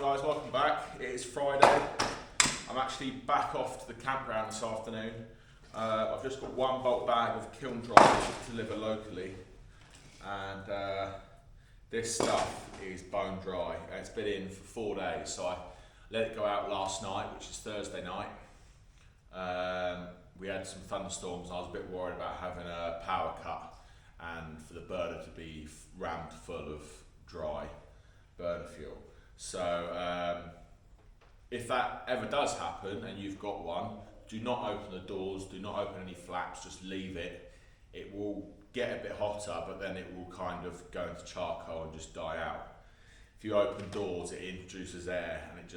Guys, welcome back. It is Friday. I'm actually back off to the campground this afternoon. I've just got one bulk bag of kiln dry to deliver locally, and this stuff is bone dry. It's been in for 4 days, so I let it go out last night, which is Thursday night. We had some thunderstorms and I was a bit worried about having a power cut and for the burner to be rammed full of dry burner fuel. So if that ever does happen and you've got one, do not open the doors, do not open any flaps, just leave it. It will get a bit hotter, but then it will kind of go into charcoal and just die out. If you open doors, it introduces air and it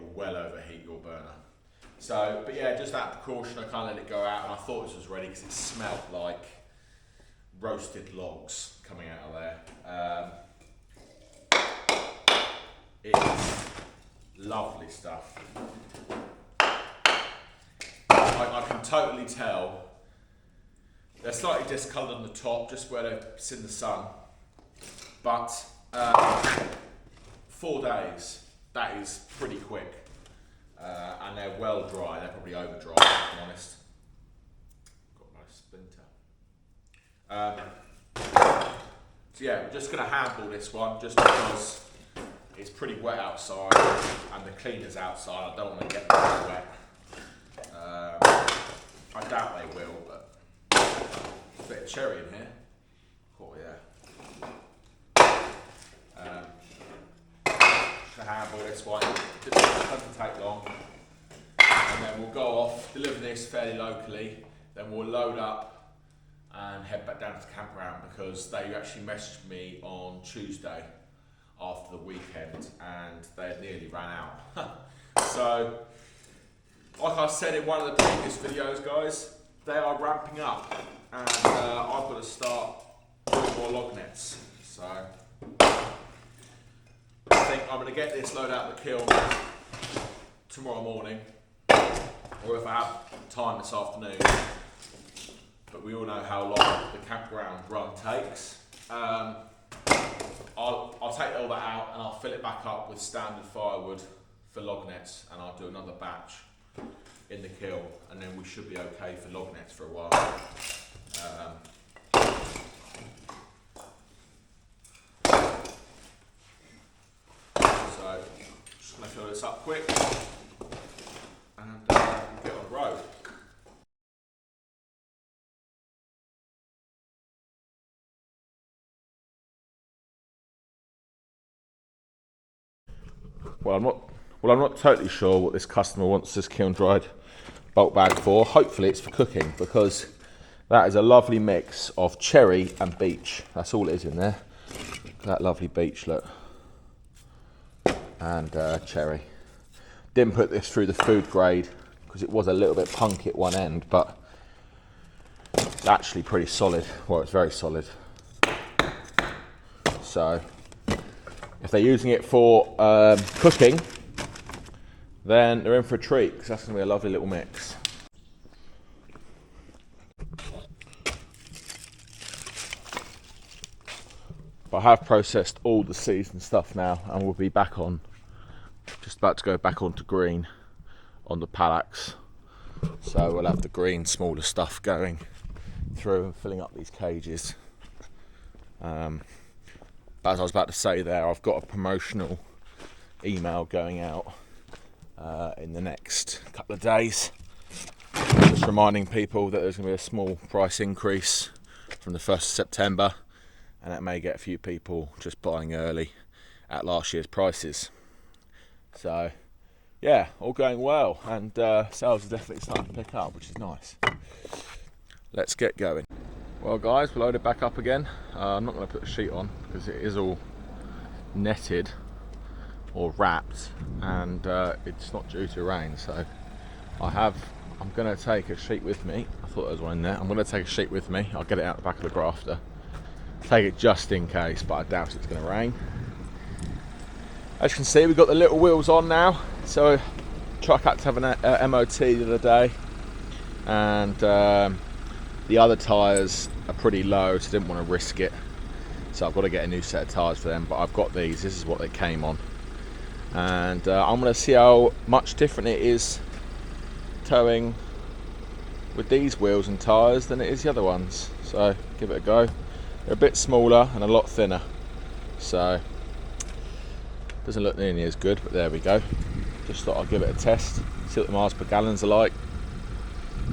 will well overheat your burner. So, but yeah, just that precaution, I kind of let it go out, and I thought this was ready because it smelled like roasted logs coming out of there. It's lovely stuff. I can totally tell they're slightly discoloured on the top, just where they've seen the sun. But 4 days, that is pretty quick. And they're well dry, they're probably over dry, if I'm honest. Got my splinter. So yeah, I'm just going to handle this one just because it's pretty wet outside and the cleaner's outside. I don't want to get them wet. I doubt they will, but a bit of cherry in here. Oh yeah. To handle this one, it doesn't take long. And then we'll go off, deliver this fairly locally, then we'll load up and head back down to the campground because they actually messaged me on Tuesday after the weekend and they had nearly ran out. So, like I said in one of the previous videos, guys, they are ramping up and I've got to start doing more log nets. So, I think I'm going to get this load out of the kiln tomorrow morning, or if I have time this afternoon. But we all know how long the campground run takes. I'll take all that out and I'll fill it back up with standard firewood for log nets, and I'll do another batch in the kiln, and then we should be okay for log nets for a while. So just going to fill this up quick and we'll get on the road. Well, I'm not totally sure what this customer wants this kiln dried bulk bag for. Hopefully it's for cooking, because that is a lovely mix of cherry and beech. That's all it is in there. Look at that lovely beech, look. And cherry. Didn't put this through the food grade because it was a little bit punk at one end, but it's actually pretty solid. Well, it's very solid. So if they're using it for cooking, then they're in for a treat, because that's going to be a lovely little mix. But I have processed all the seasoned stuff now, and we'll be back on, just about to go back onto green on the Palax. So we'll have the green, smaller stuff going through and filling up these cages. As I was about to say there, I've got a promotional email going out in the next couple of days, just reminding people that there's going to be a small price increase from the 1st of September, and that may get a few people just buying early at last year's prices. So yeah, all going well, and sales are definitely starting to pick up, which is nice. Let's get going. Well guys, we're loaded back up again. I'm not going to put the sheet on because it is all netted or wrapped, and it's not due to rain, so I'm going to take a sheet with me. I thought there was one in there. I'm going to take a sheet with me. I'll get it out the back of the grafter, take it just in case, but I doubt it's going to rain. As you can see, we've got the little wheels on now. So truck had to have an MOT the other day, and the other tyres are pretty low, so I didn't want to risk it. So I've got to get a new set of tyres for them, but I've got these. This is what they came on. and I'm going to see how much different it is towing with these wheels and tyres than it is the other ones. So give it a go. They're a bit smaller and a lot thinner, so doesn't look nearly as good, but there we go. Just thought I'd give it a test, see what the miles per gallons are like.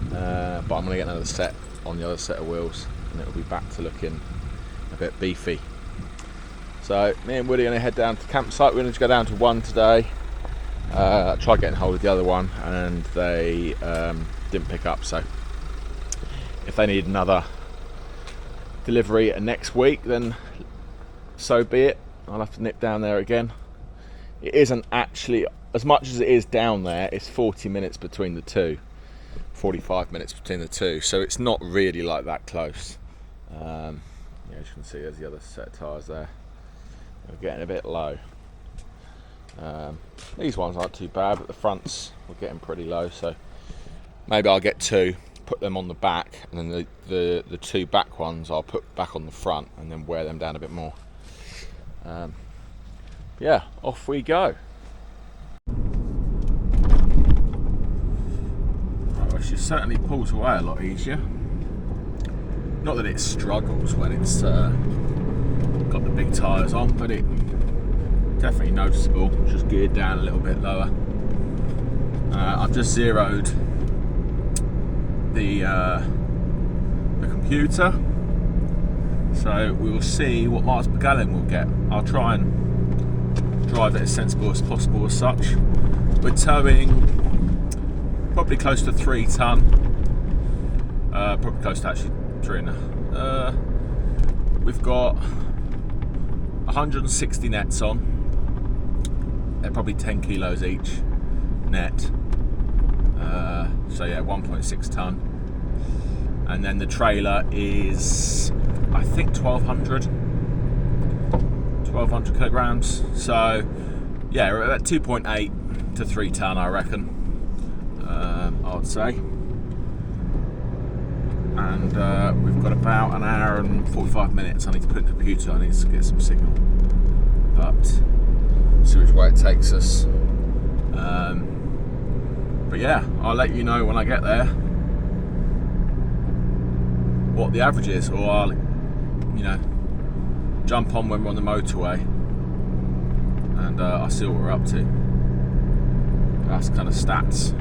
But I'm going to get another set on the other set of wheels, and it'll be back to looking a bit beefy. So me and Woody are going to head down to the campsite. We're going to go down to one today. I tried getting hold of the other one and they didn't pick up, so if they need another delivery next week, then so be it. I'll have to nip down there again. It isn't actually, as much as it is down there, it's 40 minutes between the two, 45 minutes between the two, so it's not really like that close. Yeah, as you can see, there's the other set of tyres there. We're getting a bit low. These ones aren't too bad, but the fronts were getting pretty low, so maybe I'll get two, put them on the back, and then the two back ones I'll put back on the front and then wear them down a bit more. Yeah, off we go. Right, well, she certainly pulls away a lot easier. Not that it struggles when it's got the big tyres on, but it definitely noticeable. Just geared down a little bit lower. I've just zeroed the computer, so we will see what miles per gallon we'll get. I'll try and drive it as sensible as possible as such. We're towing probably close to 3 ton, probably close to actually 3.5. We've got 160 nets on. They're probably 10 kilos each net. So yeah, 1.6 ton. And then the trailer is, I think, 1200 kilograms. So yeah, we're at 2.8 to 3 ton, I reckon. I would say. And we've got about an hour and 45 minutes. I need to put in the computer. I need to get some signal, but see which way it takes us. But yeah, I'll let you know when I get there what the average is, or I'll, jump on when we're on the motorway and I'll see what we're up to. That's kind of stats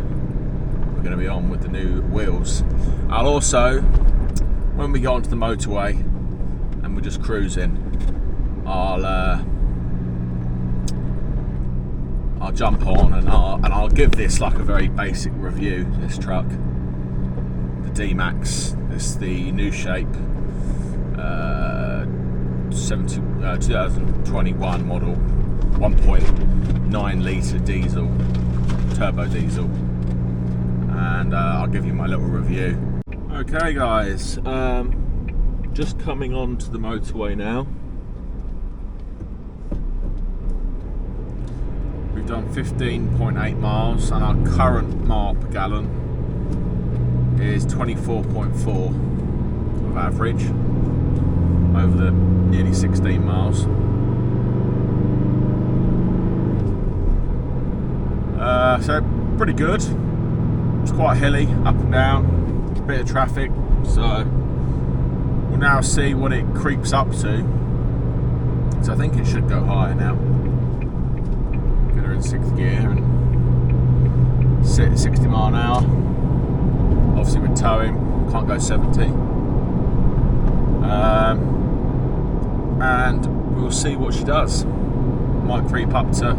we're going to be on with the new wheels. I'll also, when we go onto the motorway and we're just cruising, I'll jump on and I'll give this like a very basic review. This truck, the Dmax, it's the new shape, 2021 model, 1.9 litre diesel, turbo diesel, and I'll give you my little review. Okay guys, just coming onto the motorway now. We've done 15.8 miles and our current mile per gallon is 24.4 of average over the nearly 16 miles. So pretty good. It's quite hilly, up and down, a bit of traffic, so we'll now see what it creeps up to. So I think it should go higher now. Get her in 6th gear and sit at 60 mile an hour. Obviously with towing, can't go 70. And we'll see what she does. Might creep up to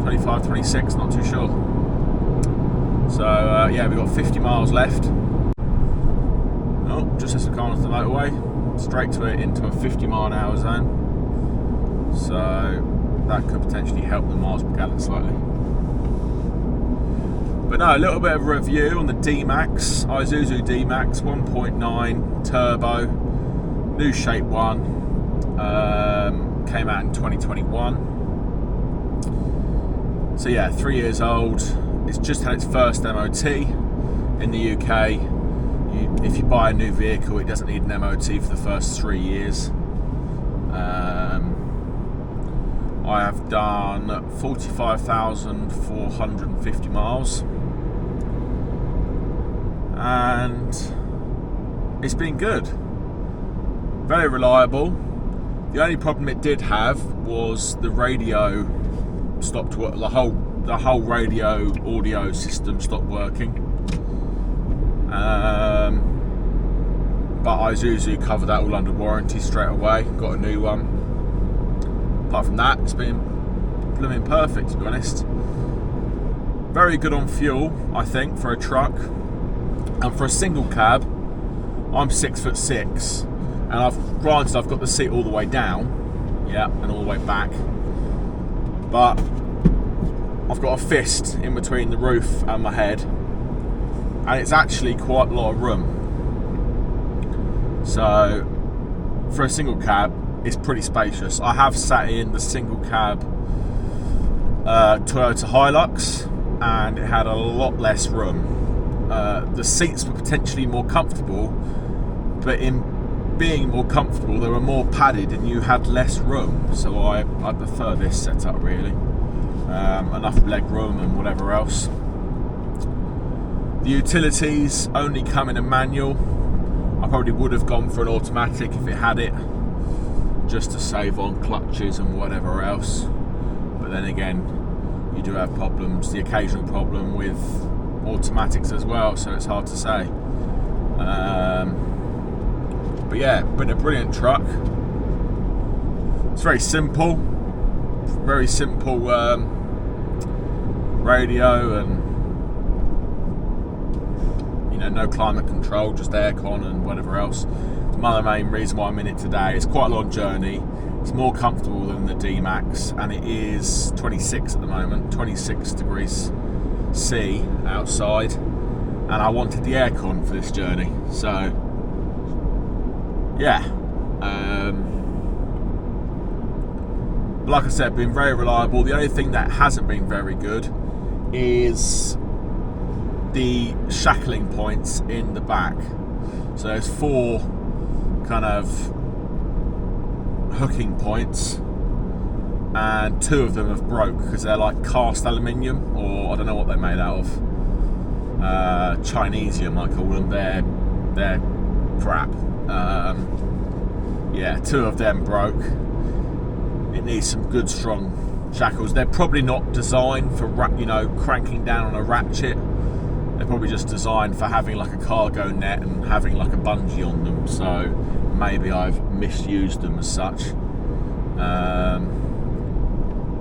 25, 26, not too sure. So yeah, we've got 50 miles left. Oh, just as we're going off the motorway, straight to it into a 50 mile an hour zone. So that could potentially help the miles per gallon slightly. But no, a little bit of a review on the Dmax, Isuzu Dmax 1.9 turbo, new shape one, came out in 2021. So yeah, 3 years old. It's just had its first MOT in the UK. If you buy a new vehicle, it doesn't need an MOT for the first 3 years. I have done 45,450 miles, and it's been good, very reliable. The only problem it did have was the radio stopped working. The whole radio audio system stopped working. But Isuzu covered that all under warranty straight away. Got a new one. Apart from that, it's been blooming perfect, to be honest. Very good on fuel, I think, for a truck. And for a single cab, I'm 6'6", and I've got the seat all the way down, yeah, and all the way back. But I've got a fist in between the roof and my head, and it's actually quite a lot of room. So for a single cab, it's pretty spacious. I have sat in the single cab Toyota Hilux, and it had a lot less room. The seats were potentially more comfortable, but in being more comfortable, they were more padded and you had less room. So I prefer this setup, really. Enough leg room and whatever else. The utilities only come in a manual. I probably would have gone for an automatic if it had it, just to save on clutches and whatever else. But then again, you do have problems, the occasional problem with automatics as well, so it's hard to say. But yeah, been a brilliant truck. It's very simple radio, and no climate control, just aircon and whatever else. Another main reason why I'm in it today. It's quite a long journey. It's more comfortable than the Dmax, and it is 26 at the moment, 26 degrees C outside, and I wanted the aircon for this journey. So yeah, like I said, been very reliable. The only thing that hasn't been very good is the shackling points in the back. So there's 4 kind of hooking points, and 2 of them have broke because they're like cast aluminium, or I don't know what they're made out of. Chinesium, I call them. They're crap. Yeah, 2 of them broke. It needs some good strong shackles. They're probably not designed for cranking down on a ratchet. They're probably just designed for having like a cargo net and having like a bungee on them. So maybe I've misused them as such.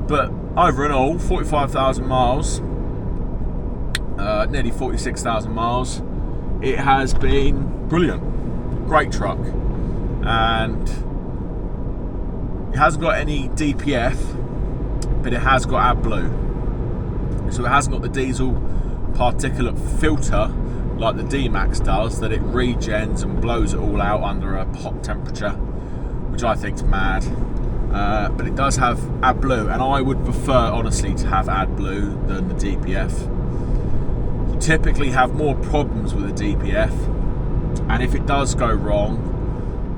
But over and all, 45,000 miles, nearly 46,000 miles. It has been brilliant. Great truck. And it hasn't got any DPF, but it has got AdBlue. So it hasn't got the diesel particulate filter like the Dmax does, that it regens and blows it all out under a hot temperature, which I think's mad. But it does have AdBlue, and I would prefer, honestly, to have AdBlue than the DPF. You typically have more problems with the DPF, and if it does go wrong,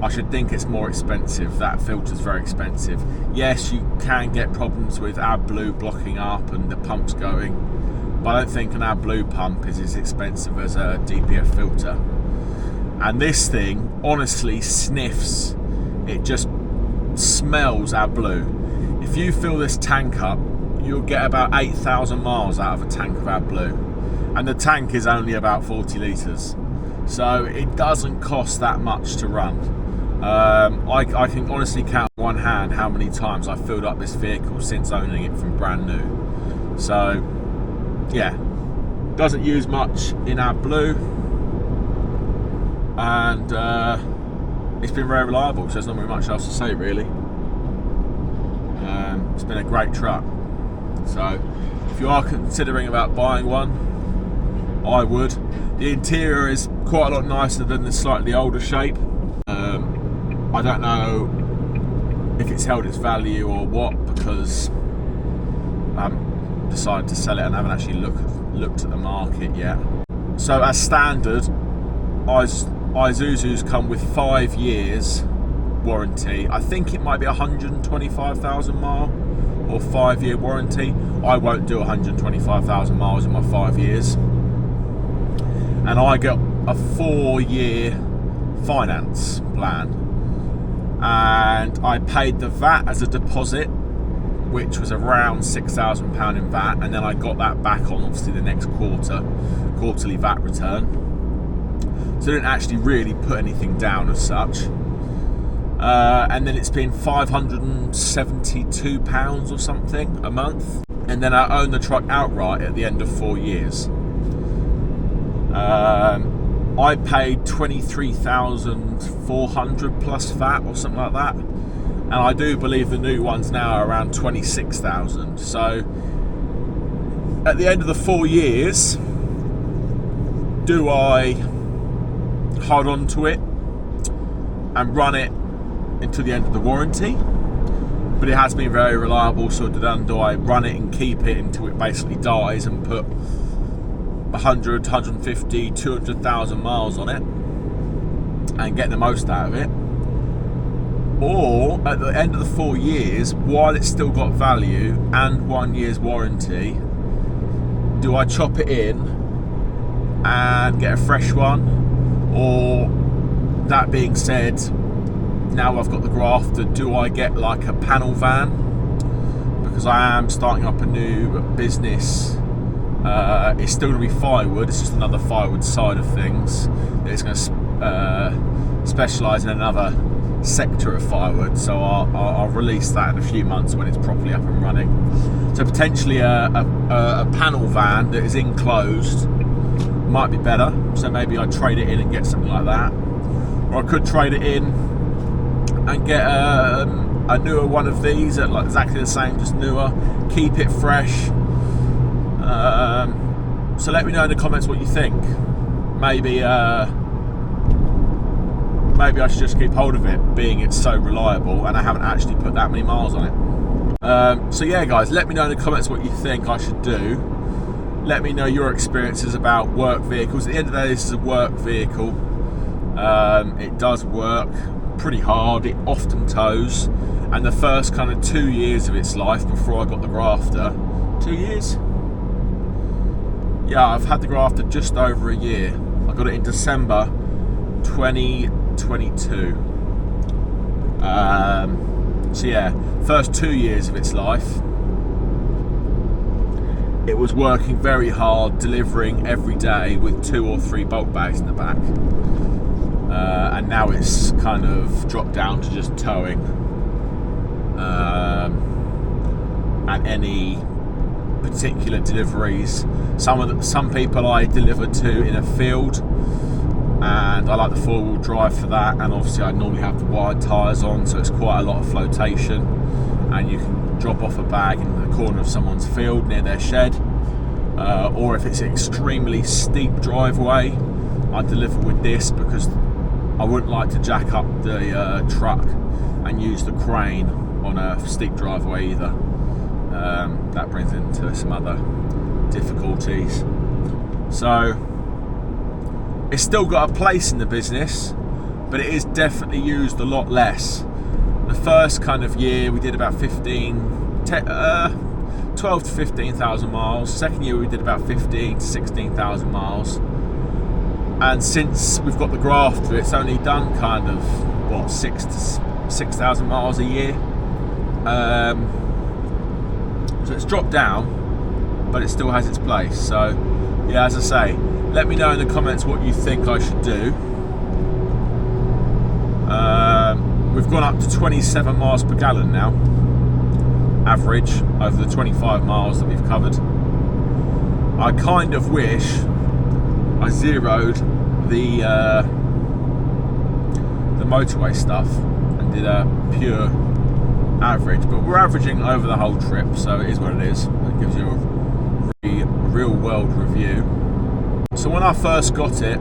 I should think it's more expensive. That filter's very expensive. Yes, you can get problems with AdBlue blocking up and the pumps going, but I don't think an AdBlue pump is as expensive as a DPF filter. And this thing honestly sniffs. It just smells AdBlue. If you fill this tank up, you'll get about 8,000 miles out of a tank of AdBlue, and the tank is only about 40 litres, so it doesn't cost that much to run. I can honestly count on one hand how many times I've filled up this vehicle since owning it from brand new. So yeah, doesn't use much in AdBlue, and it's been very reliable, so there's not very much else to say, really. It's been a great truck. So if you are considering about buying one, I would. The interior is quite a lot nicer than the slightly older shape. I don't know if it's held its value or what, because I haven't decided to sell it and haven't actually looked at the market yet. So as standard, Isuzu's come with 5 years warranty. I think it might be 125,000 mile or 5 year warranty. I won't do 125,000 miles in my 5 years. And I got a 4-year finance plan. And I paid the VAT as a deposit, which was around £6,000 in VAT, and then I got that back on obviously the next quarterly VAT return. So I didn't actually really put anything down as such. And then it's been £572 or something a month, and then I own the truck outright at the end of 4 years. I paid 23,400 plus VAT or something like that, and I do believe the new one's now around 26,000. So at the end of the 4 years, do I hold on to it and run it until the end of the warranty? But it has been very reliable, so then do I run it and keep it until it basically dies and put 100, 150, 200,000 miles on it and get the most out of it? Or at the end of the 4 years, while it's still got value and 1 year's warranty, do I chop it in and get a fresh one? Or, that being said, now I've got the grafter, do I get like a panel van? Because I am starting up a new business. It's still going to be Firewood, it's just another Firewood side of things. It's going to specialise in another sector of Firewood, so I'll release that in a few months when it's properly up and running. So potentially a panel van that is enclosed might be better, so maybe I trade it in and get something like that. Or I could trade it in and get a newer one of these at like exactly the same, just newer, keep it fresh. So let me know in the comments what you think. Maybe I should just keep hold of it, being it's so reliable and I haven't actually put that many miles on it. So yeah guys, let me know in the comments what you think I should do. Let me know your experiences about work vehicles. At the end of the day, this is a work vehicle. It does work pretty hard, it often tows, and the first kind of 2 years of its life before I got the grafter, 2 years? Yeah, I've had the grafter just over a year. I got it in December 2022. So yeah, first 2 years of its life, it was working very hard, delivering every day with 2 or 3 bulk bags in the back. And now it's kind of dropped down to just towing. And any particular deliveries. Some people I deliver to in a field, and I like the 4-wheel drive for that, and obviously I normally have the wide tyres on, so it's quite a lot of flotation, and you can drop off a bag in the corner of someone's field near their shed, or if it's an extremely steep driveway, I deliver with this because I wouldn't like to jack up the truck and use the crane on a steep driveway either. That brings into some other difficulties. So it's still got a place in the business, but it is definitely used a lot less. The first kind of year we did about 12 to 15,000 miles. Second year we did about 15 to 16,000 miles. And since we've got the grafter, it's only done kind of, what, 6,000 miles a year. So it's dropped down, but it still has its place. So yeah, as I say, let me know in the comments what you think I should do. We've gone up to 27 miles per gallon now, average, over the 25 miles that we've covered. I kind of wish I zeroed the motorway stuff and did a pure average, but we're averaging over the whole trip, so it is what it is. It gives you a real world review. So when I first got it,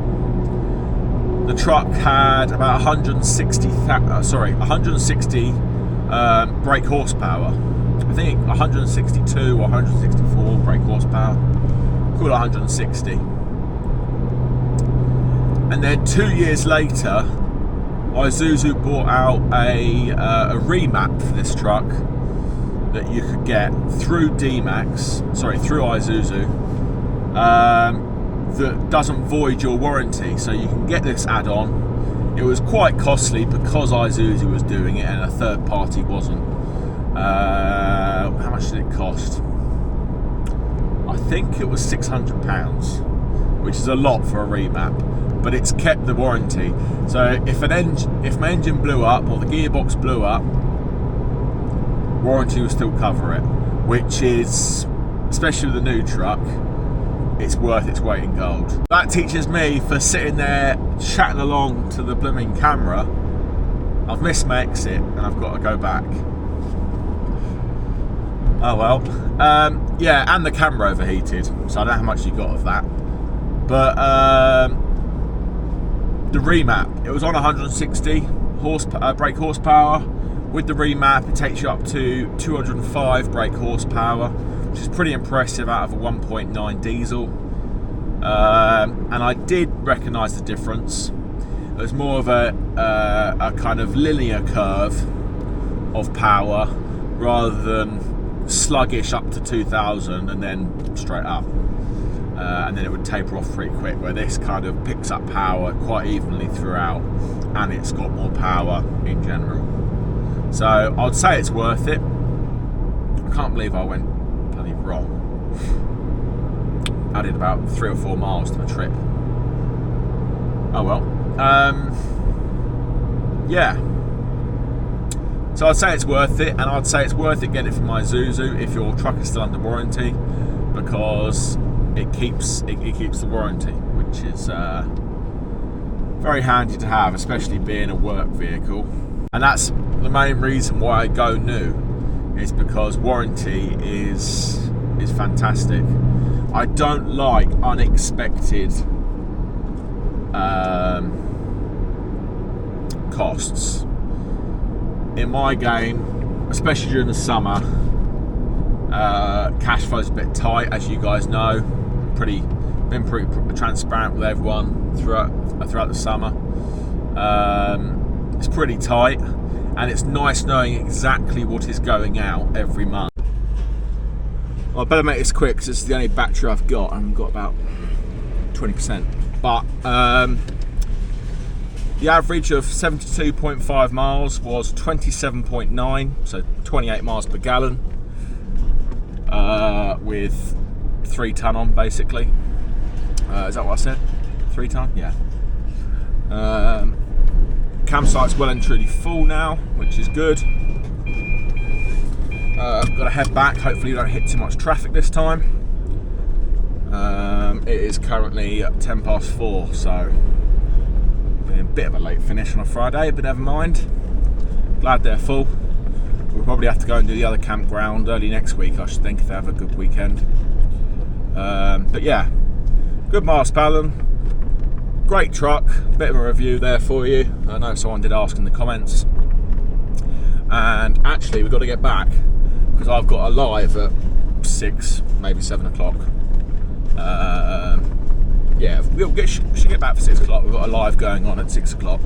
the truck had about 160 brake horsepower. I think 162 or 164 brake horsepower. Call it 160. And then 2 years later, Isuzu brought out a remap for this truck, that you could get through Dmax, sorry, through Isuzu, that doesn't void your warranty. So you can get this add-on. It was quite costly because Isuzu was doing it and a third party wasn't. How much did it cost? I think it was £600, which is a lot for a remap, but it's kept the warranty. So if my engine blew up or the gearbox blew up, warranty will still cover it, which is, especially with a new truck, it's worth its weight in gold. That teaches me, for sitting there chatting along to the blooming camera, I've missed my exit and I've got to go back. Oh well. Yeah, and the camera overheated, so I don't know how much you got of that. But the remap, it was on 160 brake horsepower. With the remap, it takes you up to 205 brake horsepower, which is pretty impressive out of a 1.9 diesel. And I did recognise the difference. It was more of a kind of linear curve of power rather than sluggish up to 2000 and then straight up. And then it would taper off pretty quick, where this kind of picks up power quite evenly throughout, and it's got more power in general. So I'd say it's worth it. I can't believe I went bloody wrong. I did about 3 or 4 miles to the trip. Oh well. Yeah. So I'd say it's worth it, and I'd say it's worth it getting it from my Isuzu if your truck is still under warranty, because it keeps the warranty, which is very handy to have, especially being a work vehicle. And that's the main reason why I go new, is because warranty is fantastic. I don't like unexpected costs. In my game, especially during the summer, cash flow's a bit tight, as you guys know. Been pretty transparent with everyone throughout the summer. It's pretty tight, and it's nice knowing exactly what is going out every month. Well, I better make this quick because it's the only battery I've got, and I've got about 20%. But the average of 72.5 miles was 27.9, so 28 miles per gallon, with 3 ton on, basically. Is that what I said? 3 ton? Yeah. Campsite's well and truly full now, which is good. I've got to head back. Hopefully you don't hit too much traffic this time. It is currently 4:10, so a bit of a late finish on a Friday, but never mind. Glad they're full. We'll probably have to go and do the other campground early next week, I should think, if they have a good weekend. But yeah, good miles per gallon. Great truck. Bit of a review there for you. I know someone did ask in the comments. And actually, we've got to get back because I've got a live at 6, maybe 7 o'clock. Yeah, we should get back for 6 o'clock. We've got a live going on at 6 o'clock.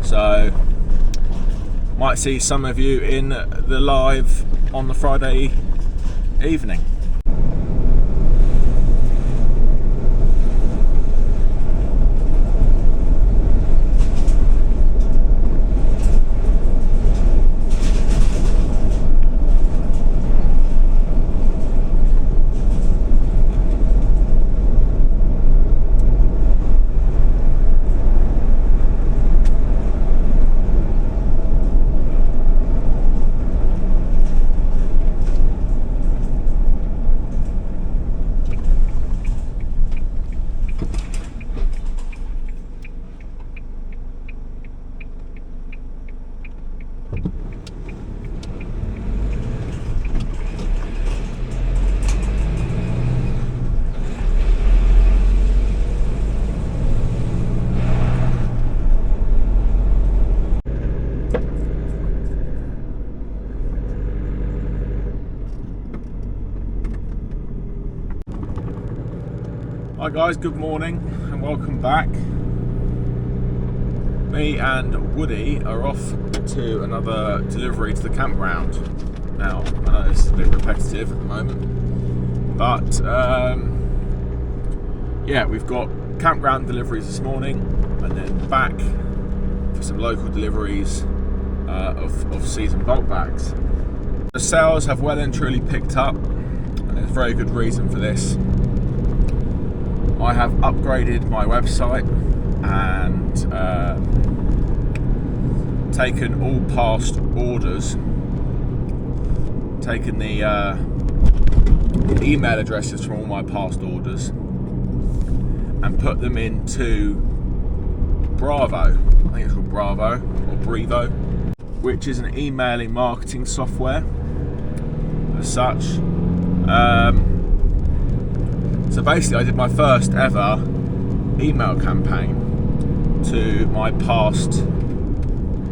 So, might see some of you in the live on the Friday evening. Hi guys, good morning and welcome back. Me and Woody are off to another delivery to the campground. now. I know this is a bit repetitive at the moment, but yeah, we've got campground deliveries this morning, and then back for some local deliveries of season bulk bags. The sales have well and truly picked up, and there's a very good reason for this. I have upgraded my website and taken all past orders, taken the email addresses from all my past orders and put them into Bravo. I think it's called Bravo or Brevo, which is an emailing marketing software as such. So basically I did my first ever email campaign to my past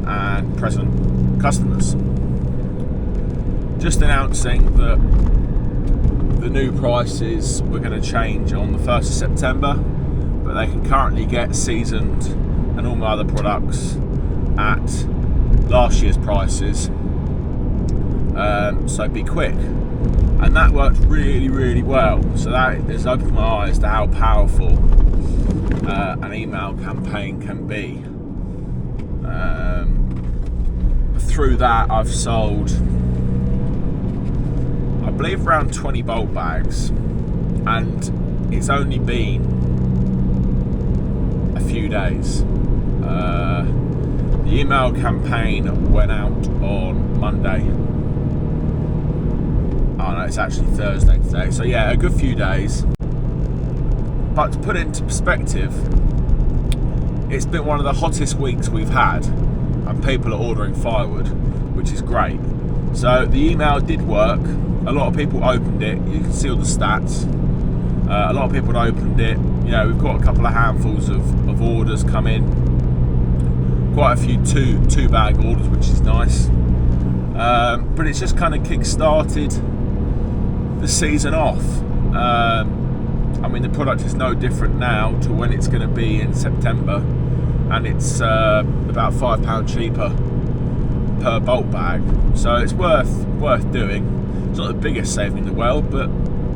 and present customers, just announcing that the new prices were going to change on the 1st of September, but they can currently get seasoned and all my other products at last year's prices, so be quick. And that worked really, really well. So that has opened my eyes to how powerful an email campaign can be. Through that, I've sold, I believe, around 20 bulk bags, and it's only been a few days. The email campaign went out on Monday. Oh no, it's actually Thursday today. So yeah, a good few days. But to put it into perspective, it's been one of the hottest weeks we've had, and people are ordering firewood, which is great. So the email did work. A lot of people opened it. You can see all the stats. A lot of people had opened it. You know, we've got a couple of handfuls of orders come in. Quite a few two bag orders, which is nice. But it's just kind of kick-started the season off. I mean, the product is no different now to when it's going to be in September, and it's about £5 cheaper per bulk bag, so it's worth doing. It's not the biggest saving in the world, but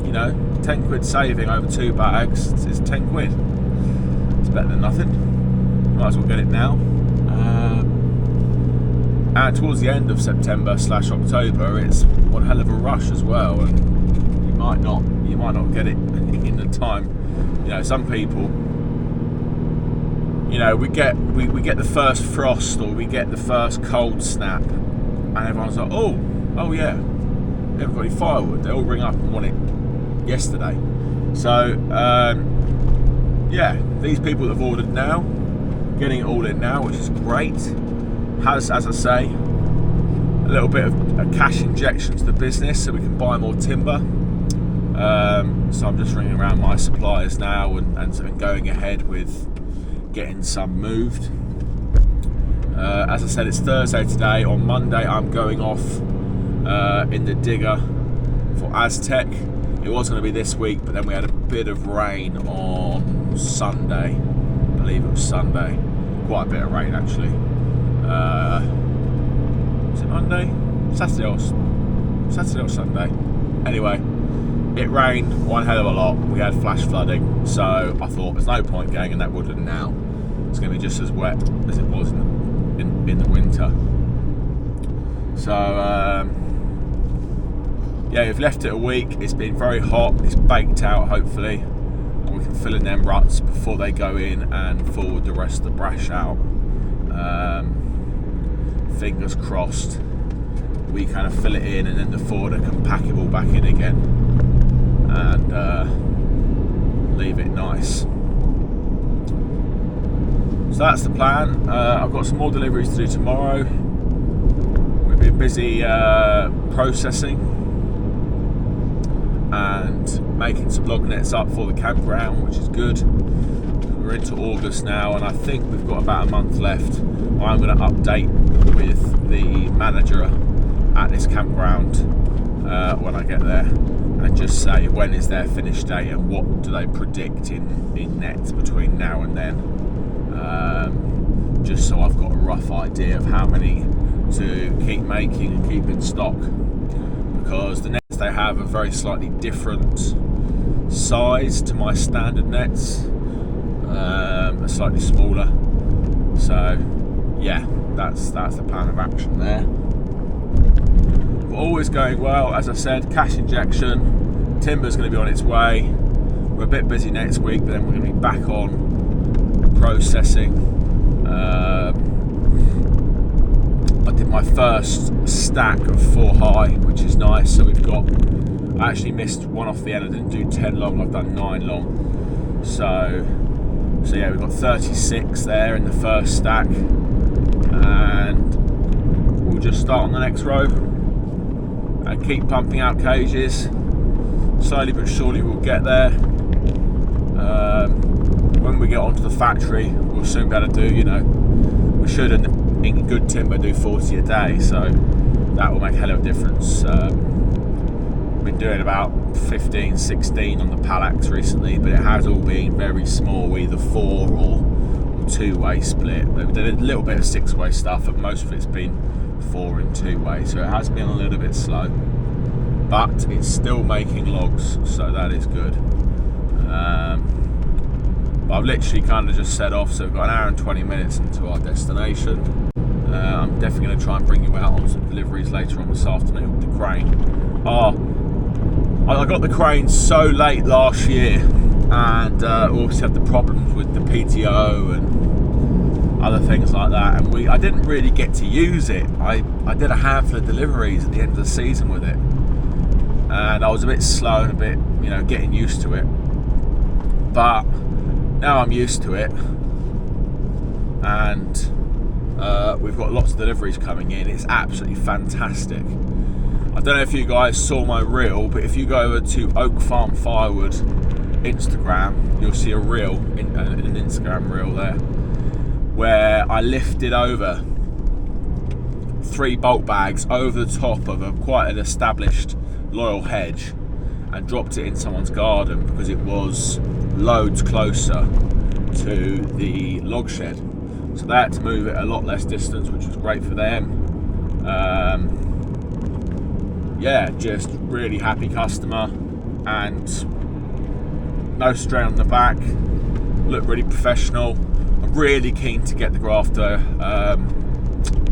you know, 10 quid saving over 2 bags is 10 quid. It's better than nothing. Might as well get it now. And towards the end of September / October, it's one hell of a rush as well, and you might not get it in the time. You know, some people, you know, we get the first frost, or we get the first cold snap, and everyone's like, oh yeah, everybody firewood. They all ring up and want it yesterday. So yeah, these people that have ordered now, getting it all in now, which is great. Has, as I say, a little bit of a cash injection to the business so we can buy more timber. So I'm just ringing around my suppliers now and going ahead with getting some moved. As I said, it's Thursday today. On Monday I'm going off in the digger for Aztec. It was going to be this week, but then we had a bit of rain on Sunday. I believe it was Sunday. Quite a bit of rain actually. Was it Monday? Saturday or Sunday. Anyway, it rained one hell of a lot. We had flash flooding, so I thought there's no point going in that woodland now. It's going to be just as wet as it was in the winter. So yeah, we've left it a week. It's been very hot. It's baked out, hopefully, and we can fill in them ruts before they go in and forward the rest of the brash out. Fingers crossed we kind of fill it in, and then the forwarder can pack it all back in again and leave it nice. So that's the plan. I've got some more deliveries to do tomorrow. We've been busy processing and making some log nets up for the campground, which is good. We're into August now, and I think we've got about a month left. I'm going to update with the manager at this campground when I get there, and just say when is their finish date and what do they predict in nets between now and then, just so I've got a rough idea of how many to keep making and keep in stock. because the nets they have are very slightly different size to my standard nets, are slightly smaller. So yeah, that's the plan of action there. But always going well. As I said, cash injection, timber's going to be on its way. We're a bit busy next week, but then we're going to be back on processing. I did my first stack of 4 high, which is nice. So we've got, I actually missed one off the end. I didn't do 10 long, I've done 9 long. So yeah, we've got 36 there in the first stack, and we'll just start on the next row and keep pumping out cages. Slowly but surely we'll get there. When we get onto the factory, we'll soon be able to do, we should in good timber do 40 a day, so that will make a hell of a difference. We've been doing about 15, 16 on the Palax recently, but it has all been very small, either 4 or 2-way split. We did a little bit of 6-way stuff, but most of it's been 4 and 2-way, so it has been a little bit slow, but it's still making logs, so that is good. But I've literally kind of just set off, so we've got an hour and 20 minutes into our destination. I'm definitely going to try and bring you out on some deliveries later on this afternoon with the crane. I got the crane so late last year, and obviously had the problems with the PTO and other things like that, and I didn't really get to use it. I did a handful of deliveries at the end of the season with it, and I was a bit slow and a bit, getting used to it. But now I'm used to it, and we've got lots of deliveries coming in. It's absolutely fantastic. I don't know if you guys saw my reel, but if you go over to Oak Farm Firewood Instagram, you'll see a reel, an Instagram reel there, where I lifted over 3 bulk bags over the top of quite an established loyal hedge and dropped it in someone's garden because it was loads closer to the log shed. So they had to move it a lot less distance, which was great for them. Yeah, just really happy customer, and no strain on the back, looked really professional. I'm really keen to get the grafter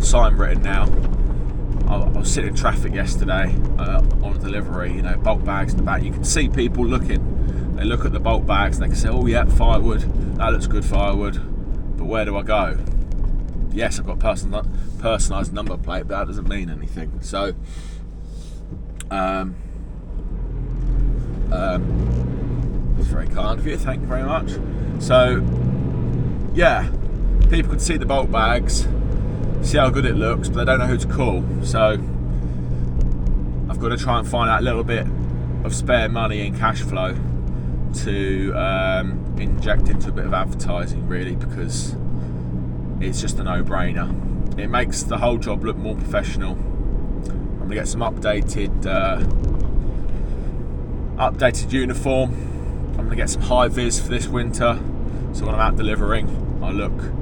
sign written now. I was sitting in traffic yesterday on a delivery, bulk bags in the back. You can see people looking. They look at the bulk bags and they can say, oh yeah, Firewood, that looks good, Firewood, but where do I go? Yes, I've got personalised number plate, but that doesn't mean anything. So it's very kind of you, thank you very much. So yeah, people can see the bulk bags, see how good it looks, but they don't know who to call. So I've got to try and find out a little bit of spare money and cash flow to inject into a bit of advertising, really, because it's just a no-brainer. It makes the whole job look more professional. I'm gonna get some updated uniform. I'm gonna get some high vis for this winter, so when I'm out delivering, I look a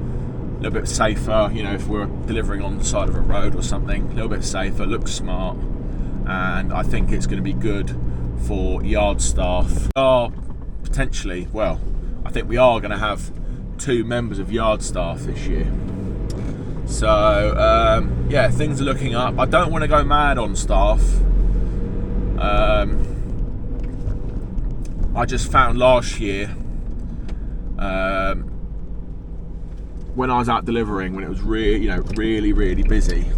little bit safer. If we're delivering on the side of a road or something, a little bit safer, looks smart, and I think it's going to be good for yard staff. Potentially, well, I think we are going to have 2 members of yard staff this year. So yeah, things are looking up. I don't want to go mad on staff. I just found last year, when I was out delivering, when it was really busy,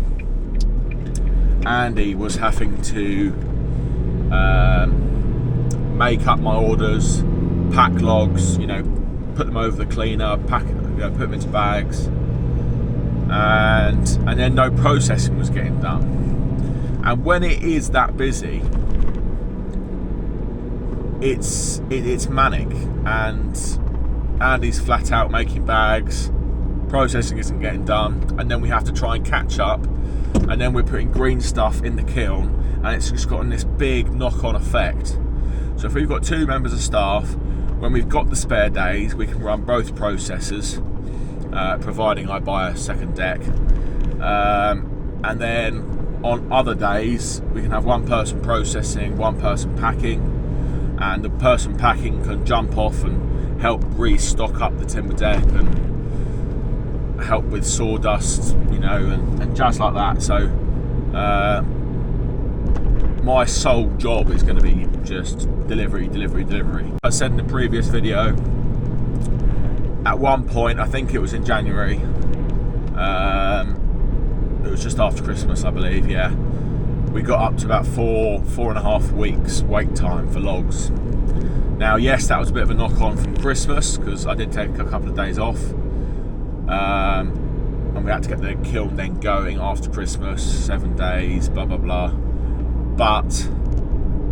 Andy was having to make up my orders, pack logs, put them over the cleaner, put them into bags, and then no processing was getting done. And when it is that busy, it's manic, and Andy's flat out making bags, processing isn't getting done, and then we have to try and catch up, and then we're putting green stuff in the kiln, and it's just gotten this big knock-on effect. So if we've got 2 members of staff, when we've got the spare days, we can run both processors, providing I buy a second deck, and then on other days we can have one person processing, one person packing, and the person packing can jump off and help restock up the timber deck and help with sawdust, you know, and just like that. So my sole job is going to be just delivery. I said in the previous video, at one point, I think it was in January, it was just after Christmas, I believe, yeah, we got up to about 4.5 weeks wait time for logs. Now, yes, that was a bit of a knock on from Christmas, because I did take a couple of days off, and we had to get the kiln then going after Christmas, 7 days, blah blah blah. But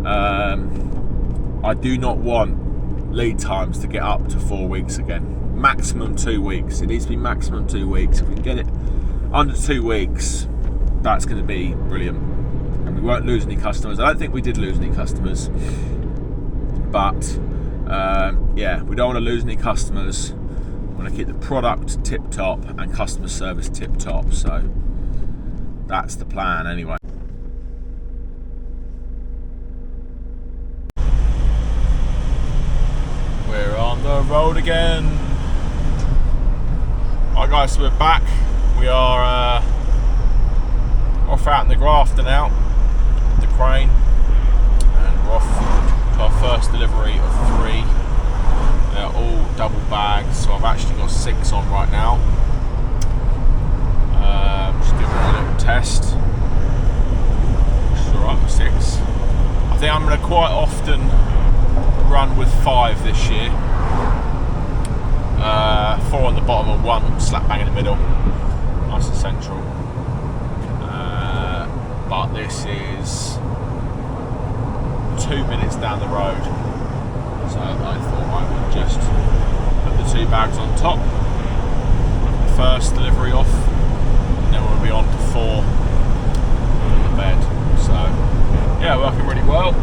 I do not want lead times to get up to 4 weeks again. Maximum 2 weeks. It needs to be maximum 2 weeks. If we can get it under 2 weeks, that's going to be brilliant, and we won't lose any customers. I don't think we did lose any customers, but yeah, we don't want to lose any customers. We want to keep the product tip top and customer service tip top. So that's the plan anyway. We're on the road again. Alright guys, so we're back. We are off out in the grafter now, the crane, and we're off to our first delivery of 3. They're all double bags, so I've actually got 6 on right now. Just giving it a little test, which is alright with 6. I think I'm going to quite often run with 5 this year. 4 on the bottom and 1 slap bang in the middle, nice and central. But this is 2 minutes down the road, so I thought I would just put the 2 bags on top, the first delivery off, and then we'll be on to 4 in the bed. So yeah, working really well.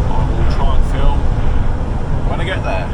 I will try and film when I get there.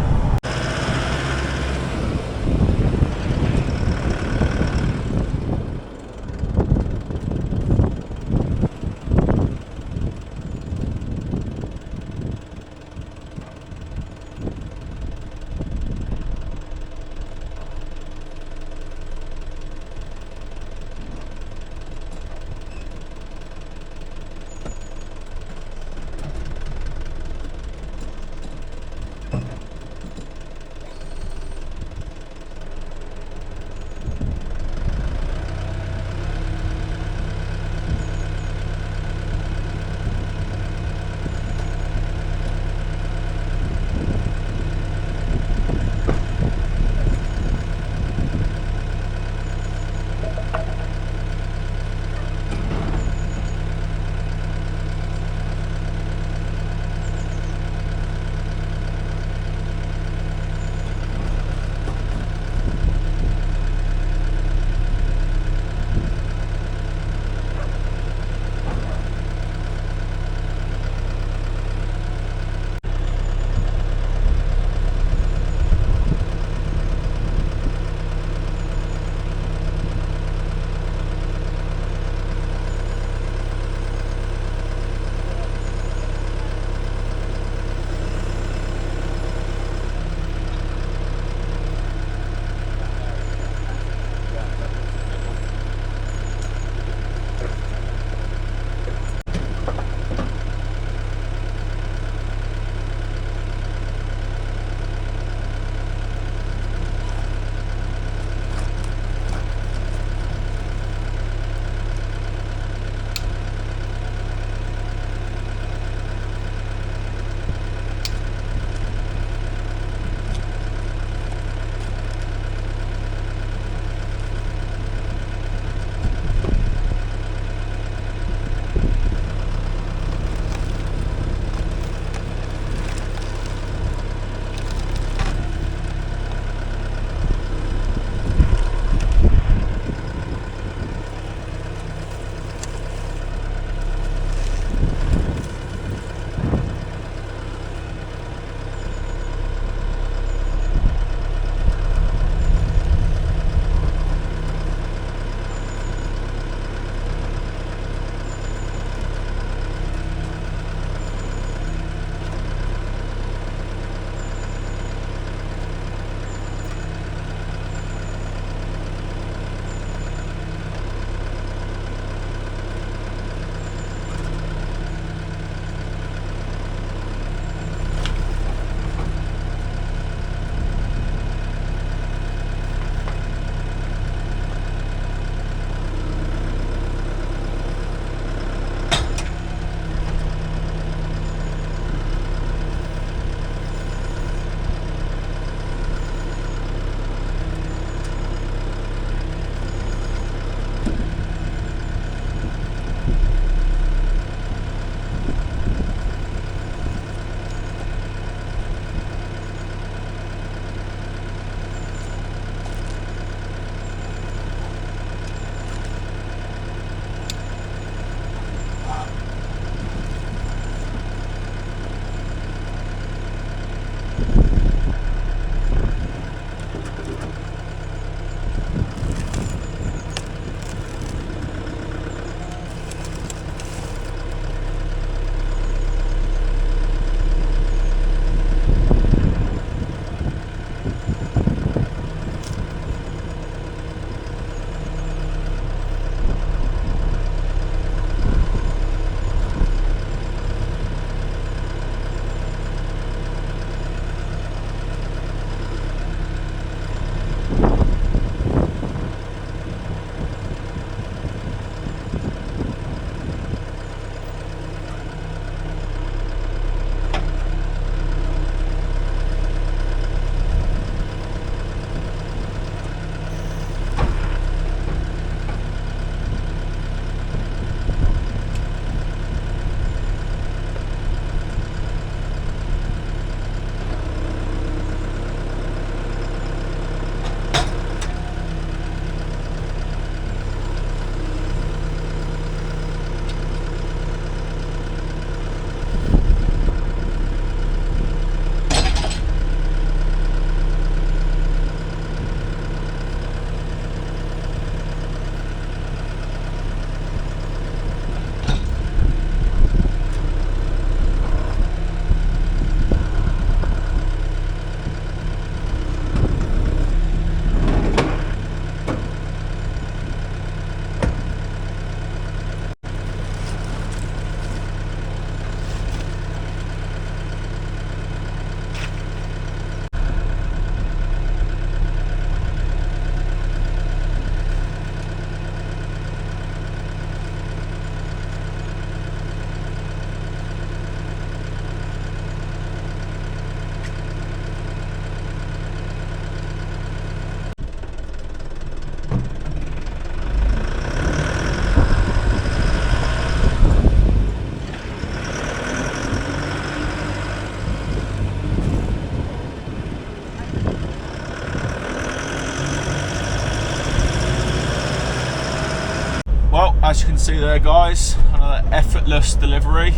see there, guys, another effortless delivery.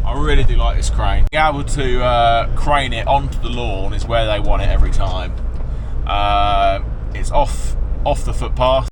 I really do like this crane. Being able to crane it onto the lawn is where they want it every time. It's off the footpath.